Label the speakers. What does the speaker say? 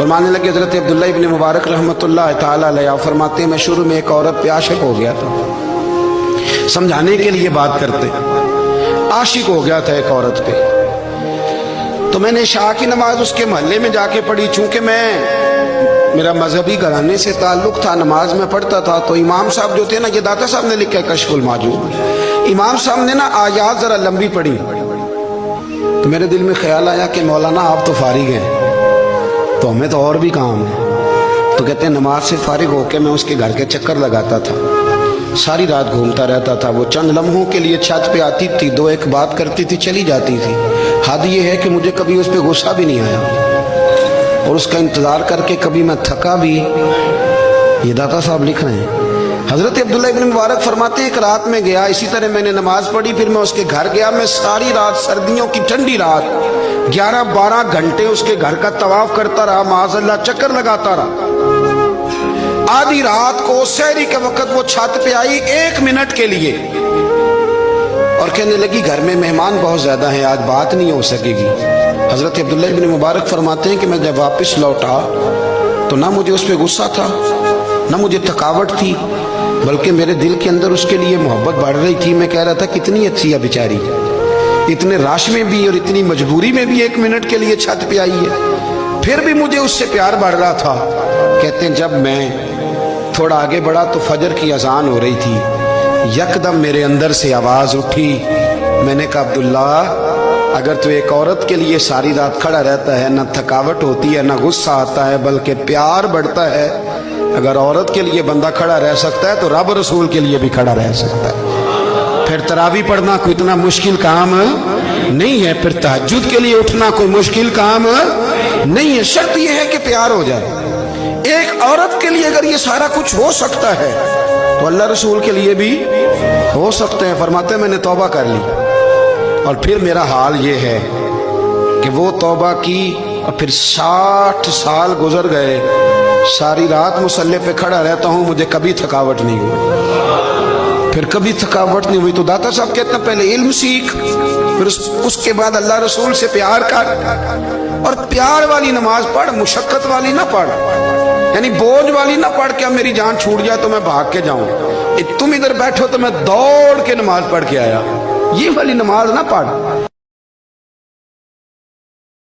Speaker 1: फरमाने लगे हज़रत अब्दुल्ला इब्न मुबारक रहमतुल्लाह ताला अलैह फरमाते हैं मैं शुरू में एक औरत पे आशिक हो गया था, समझाने के लिए बात करते, आशिक हो गया था एक औरत पे। तो मैंने इशा की नमाज उसके मोहल्ले में जाके पढ़ी। चूंकि मेरा मजहबी घराने से ताल्लुक था, नमाज में पढ़ता था, तो इमाम साहब जो थे ना, ये दाता साहब ने लिखा है कशफुल माजूब, इमाम साहब ने ना आयात जरा लंबी पढ़ी। तो मेरे दिल में ख्याल आया कि मौलाना आप तो फारिग हैं, तो हमें तो और भी काम है। तो कहते हैं नमाज से फारिग होकर मैं उसके घर के चक्कर लगाता था, सारी रात घूमता रहता था। वो चंद लम्हों के लिए छत पे आती थी, दो एक बात करती थी, चली जाती थी। हद ये है कि मुझे कभी उस पर गुस्सा भी नहीं आया, और उसका इंतज़ार करके कभी मैं थका भी। ये दाता साहब लिख रहे हैं। हज़रत अब्दुल्ला इब्न मुबारक फरमाते हैं एक रात में गया, इसी तरह मैंने नमाज पढ़ी, फिर मैं उसके घर गया। मैं सारी रात, सर्दियों की ठंडी रात, 11-12 घंटे उसके घर का तवाफ करता रहा, माज़अल्लाह चक्कर लगाता रहा। आधी रात को सहरी के वक्त वो छत पे आई 1 मिनट के लिए, और कहने लगी घर में मेहमान बहुत ज्यादा हैं, आज बात नहीं हो सकेगी। हजरत अब्दुल्ला इब्न मुबारक फरमाते हैं कि मैं जब वापस लौटा तो ना मुझे उस पर गुस्सा था, ना मुझे थकावट थी, बल्कि मेरे दिल के अंदर उसके लिए मोहब्बत बढ़ रही थी। मैं कह रहा था कितनी अच्छी है बेचारी, इतने राश में भी और इतनी मजबूरी में भी 1 मिनट के लिए छत पे आई है, फिर भी मुझे उससे प्यार बढ़ रहा था। कहते हैं जब मैं थोड़ा आगे बढ़ा तो फजर की अजान हो रही थी, यकदम मेरे अंदर से आवाज उठी। मैंने कहा अब्दुल्ला, अगर तू एक औरत के लिए सारी रात खड़ा रहता है, ना थकावट होती है, ना गुस्सा आता है, बल्कि प्यार बढ़ता है, अगर औरत के लिए बंदा खड़ा रह सकता है तो रब रसूल के लिए भी खड़ा रह सकता है। फिर तरावी पढ़ना कोई इतना मुश्किल काम नहीं है, फिर तहज्जुद के लिए उठना कोई मुश्किल काम नहीं है। शर्त यह है कि प्यार हो जाए। एक औरत के लिए अगर ये सारा कुछ हो सकता है तो अल्लाह रसूल के लिए भी हो सकते हैं। फरमाते मैंने तौबा कर ली, और फिर मेरा हाल ये है कि वो तौबा की और फिर 60 साल गुजर गए, सारी रात मुसल्ले पे खड़ा रहता हूँ, मुझे कभी थकावट नहीं हुई, फिर कभी थकावट नहीं हुई। तो दाता साहब कहते हैं पहले इल्म सीख, फिर उसके बाद अल्लाह रसूल से प्यार कर, और प्यार वाली नमाज पढ़, मुशक्कत वाली ना पढ़, यानी बोझ वाली ना पढ़ के मेरी जान छूट जाए तो मैं भाग के जाऊं, तुम इधर बैठो तो मैं दौड़ के नमाज पढ़ के आया, ये वाली नमाज ना पढ़।